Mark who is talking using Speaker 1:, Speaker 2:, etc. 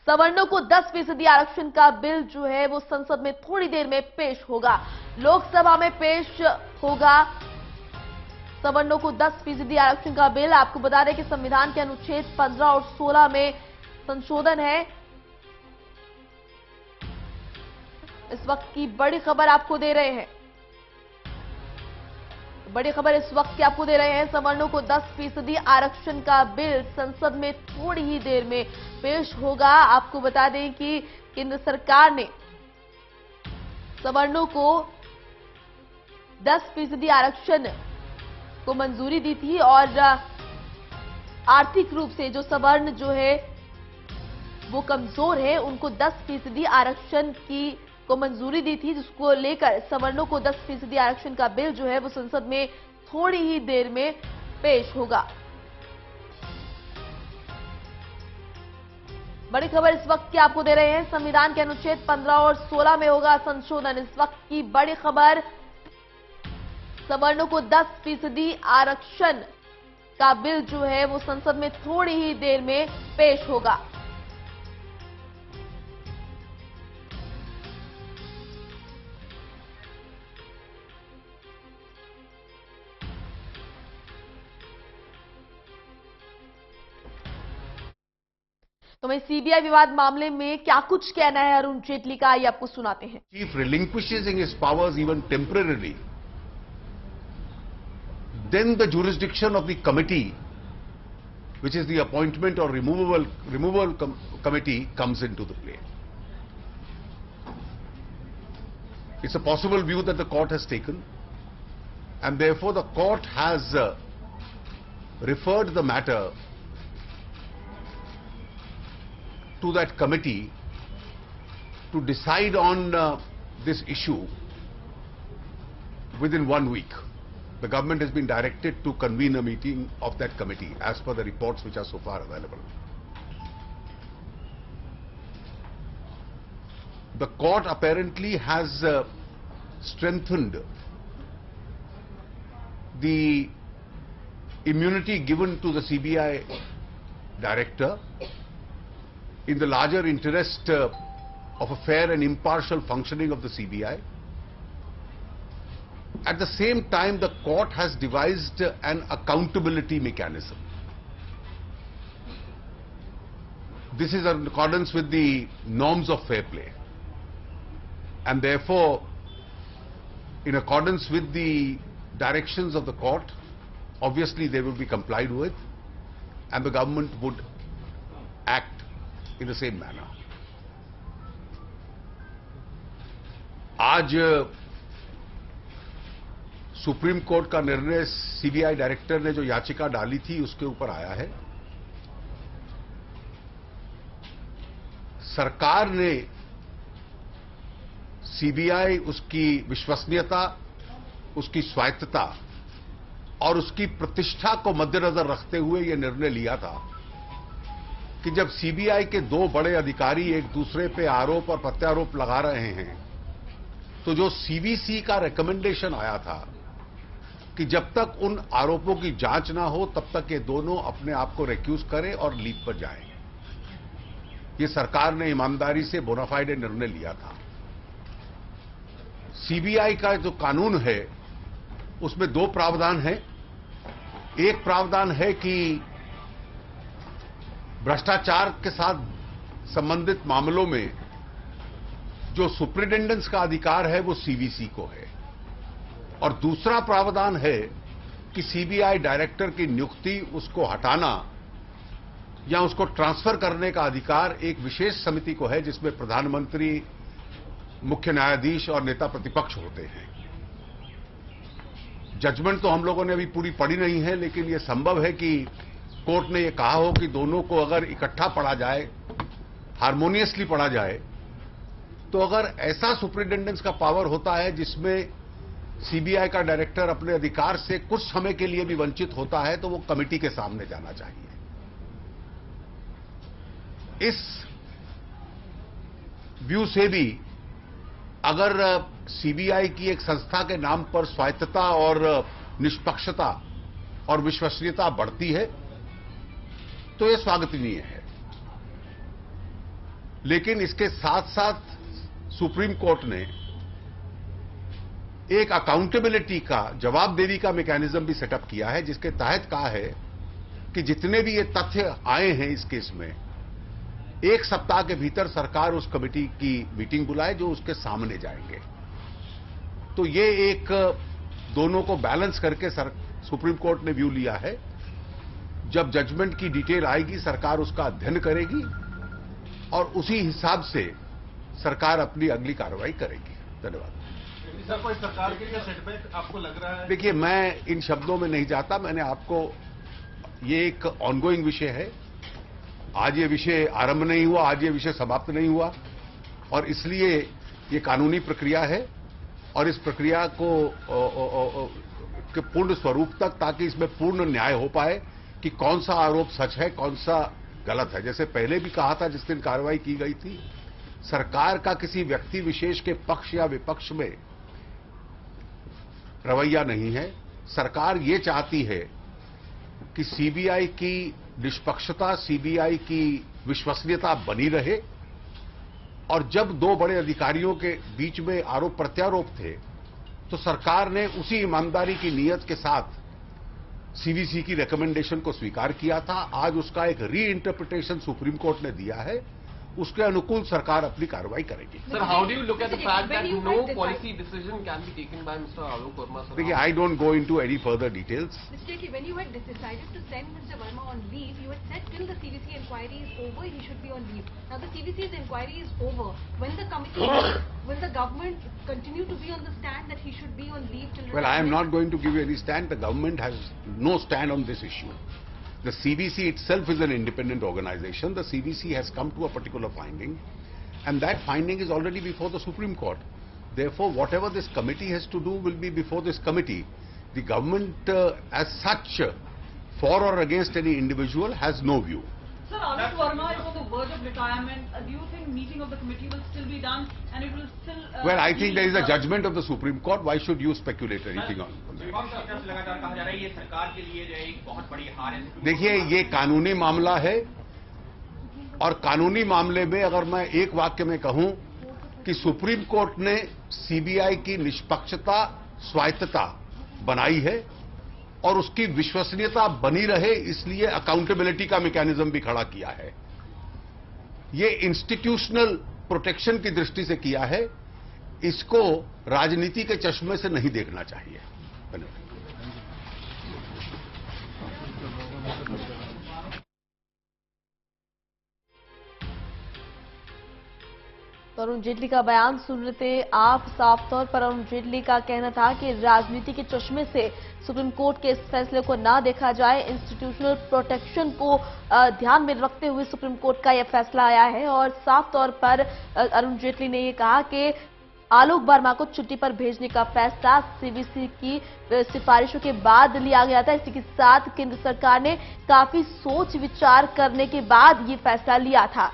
Speaker 1: सवर्णों को 10% आरक्षण का बिल जो है वो संसद में थोड़ी देर में पेश होगा। लोकसभा में पेश होगा सवर्णों को 10% आरक्षण का बिल। आपको बता दें कि संविधान के अनुच्छेद 15 और 16 में संशोधन है। इस वक्त की बड़ी खबर आपको दे रहे हैं। बड़ी खबर इस वक्त की आपको दे रहे हैं। सवर्णों को 10% आरक्षण का बिल संसद में थोड़ी ही देर में पेश होगा। आपको बता दें कि केंद्र सरकार ने सवर्णों को 10% आरक्षण को मंजूरी दी थी और आर्थिक रूप से जो सवर्ण जो है वो कमजोर है उनको 10% आरक्षण को मंजूरी दी थी, जिसको लेकर सवर्णों को 10% आरक्षण का बिल जो है वो संसद में थोड़ी ही देर में पेश होगा। बड़ी खबर इस वक्त की आपको दे रहे हैं। संविधान के अनुच्छेद 15 और 16 में होगा संशोधन। इस वक्त की बड़ी खबर, सवर्णों को 10% आरक्षण का बिल जो है वो संसद में थोड़ी ही देर में पेश होगा। तो मैं सीबीआई विवाद मामले में क्या कुछ कहना है अरुण जेटली का, ये आपको सुनाते हैं।
Speaker 2: Chief relinquishing his powers even temporarily, then the jurisdiction of the committee, which is the appointment or removal committee, comes into the play. It's a possible view that the court has taken, and therefore the court has referred the matter to that committee to decide on this issue within 1 week. The government has been directed to convene a meeting of that committee as per the reports which are so far available. The court apparently has strengthened the immunity given to the CBI director in the larger interest of a fair and impartial functioning of the CBI. At the same time, the court has devised an accountability mechanism. This is in accordance with the norms of fair play, and therefore, in accordance with the directions of the court, obviously they will be complied with, and the government would act in the same manner. आज supreme court का निर्णय CBI director ने जो याचिका डाली थी उसके ऊपर आया है। सरकार ने सीबीआई, उसकी विश्वसनीयता, उसकी स्वायत्तता और उसकी प्रतिष्ठा को मद्देनजर रखते हुए यह निर्णय लिया था कि जब सीबीआई के 2 बड़े अधिकारी एक दूसरे पे आरोप और प्रत्यारोप लगा रहे हैं, तो जो सीवीसी का रिकमेंडेशन आया था कि जब तक उन आरोपों की जांच ना हो तब तक ये दोनों अपने आप को रिक्यूज करें और लीव पर जाएं। ये सरकार ने ईमानदारी से बोनाफाइड निर्णय लिया था। सीबीआई का जो कानून है उसमें 2 प्रावधान हैं। एक प्रावधान है कि भ्रष्टाचार के साथ संबंधित मामलों में जो सुप्रिटेंडेंस का अधिकार है वो सीवीसी को है, और दूसरा प्रावधान है कि सीबीआई डायरेक्टर की नियुक्ति, उसको हटाना या उसको ट्रांसफर करने का अधिकार एक विशेष समिति को है जिसमें प्रधानमंत्री, मुख्य न्यायाधीश और नेता प्रतिपक्ष होते हैं। जजमेंट तो हम लोगों ने अभी पूरी पढ़ी नहीं है, लेकिन यह संभव है कि कोर्ट ने यह कहा हो कि दोनों को अगर इकट्ठा पढ़ा जाए, हार्मोनियसली पढ़ा जाए, तो अगर ऐसा सुप्रिटेंडेंस का पावर होता है जिसमें सीबीआई का डायरेक्टर अपने अधिकार से कुछ समय के लिए भी वंचित होता है, तो वो कमेटी के सामने जाना चाहिए। इस व्यू से भी अगर सीबीआई की एक संस्था के नाम पर स्वायत्तता और निष्पक्षता और विश्वसनीयता बढ़ती है तो यह स्वागतनीय है। लेकिन इसके साथ साथ सुप्रीम कोर्ट ने एक अकाउंटेबिलिटी का, जवाबदेही का मैकेनिज्म भी सेटअप किया है, जिसके तहत कहा है कि जितने भी ये तथ्य आए हैं इस केस में, 1 सप्ताह के भीतर सरकार उस कमेटी की मीटिंग बुलाए जो उसके सामने जाएंगे। तो ये एक दोनों को बैलेंस करके सुप्रीम कोर्ट ने व्यू लिया है। जब जजमेंट की डिटेल आएगी सरकार उसका अध्ययन करेगी और उसी हिसाब से सरकार अपनी अगली कार्रवाई करेगी। धन्यवाद।
Speaker 3: सर, कोई सरकार के लिए सेटबैक आपको लग रहा है?
Speaker 2: देखिए, मैं इन शब्दों में नहीं जाता। मैंने आपको, ये एक ऑनगोइंग विषय है। आज ये विषय आरंभ नहीं हुआ, आज ये विषय समाप्त नहीं हुआ, और इसलिए ये कानूनी प्रक्रिया है और इस प्रक्रिया को के पूर्ण स्वरूप तक, ताकि इसमें पूर्ण न्याय हो पाए कि कौन सा आरोप सच है, कौन सा गलत है। जैसे पहले भी कहा था जिस दिन कार्रवाई की गई थी, सरकार का किसी व्यक्ति विशेष के पक्ष या विपक्ष में रवैया नहीं है। सरकार ये चाहती है कि सीबीआई की निष्पक्षता, सीबीआई की विश्वसनीयता बनी रहे, और जब 2 बड़े अधिकारियों के बीच में आरोप प्रत्यारोप थे तो सरकार ने उसी ईमानदारी की नीयत के साथ सीवीसी की रिकमेंडेशन को स्वीकार किया था। आज उसका एक री इंटरप्रिटेशन सुप्रीम कोर्ट ने दिया है, उसके अनुकूल सरकार अपनी कार्रवाई करेगी।
Speaker 4: Sir, how do you look at the fact that no policy decision can be taken by Mr. Alok Verma?
Speaker 2: देखिए, I don't go into any further details.
Speaker 5: Mr. Jaitley, when you had decided to send Mr. Verma on leave, you had said till the CVC inquiry is over, he should be on leave. Now the CVC's inquiry is over. When the committee, will the government continue to be on the stand that he should be on leave till?
Speaker 2: Well, I am not going to give you any stand. The government has no stand on this issue. The CVC itself is an independent organization. The CVC has come to a particular finding, and that finding is already before the Supreme Court. Therefore, whatever this committee has to do will be before this committee. The government as such, for or against any individual, has no view.
Speaker 6: Sir, Alok Verma is on the verge of retirement. Do you think meeting of the committee will still be done and it will still...
Speaker 2: Well, I think there is a judgment of the Supreme Court. Why should you speculate anything on that?
Speaker 3: लगातार कहा जा रहा है ये सरकार के लिए जो है एक बहुत बड़ी हार है।
Speaker 2: देखिए, ये कानूनी मामला है, और कानूनी मामले में अगर मैं एक वाक्य में कहूं कि सुप्रीम कोर्ट ने सीबीआई की निष्पक्षता, स्वायत्तता बनाई है और उसकी विश्वसनीयता बनी रहे, इसलिए अकाउंटेबिलिटी का मैकेनिज्म भी खड़ा किया है। ये इंस्टीट्यूशनल प्रोटेक्शन की दृष्टि से किया है, इसको राजनीति के चश्मे से नहीं देखना चाहिए। धन्यवाद।
Speaker 1: तो अरुण जेटली का बयान सुन रहे थे आप। साफ तौर पर अरुण जेटली का कहना था कि राजनीति के चश्मे से सुप्रीम कोर्ट के इस फैसले को ना देखा जाए, इंस्टीट्यूशनल प्रोटेक्शन को ध्यान में रखते हुए सुप्रीम कोर्ट का यह फैसला आया है। और साफ तौर पर अरुण जेटली ने यह कहा कि आलोक वर्मा को छुट्टी पर भेजने का फैसला सीवीसी की सिफारिशों के बाद लिया गया था। इसी के साथ केंद्र सरकार ने काफी सोच विचार करने के बाद ये फैसला लिया था।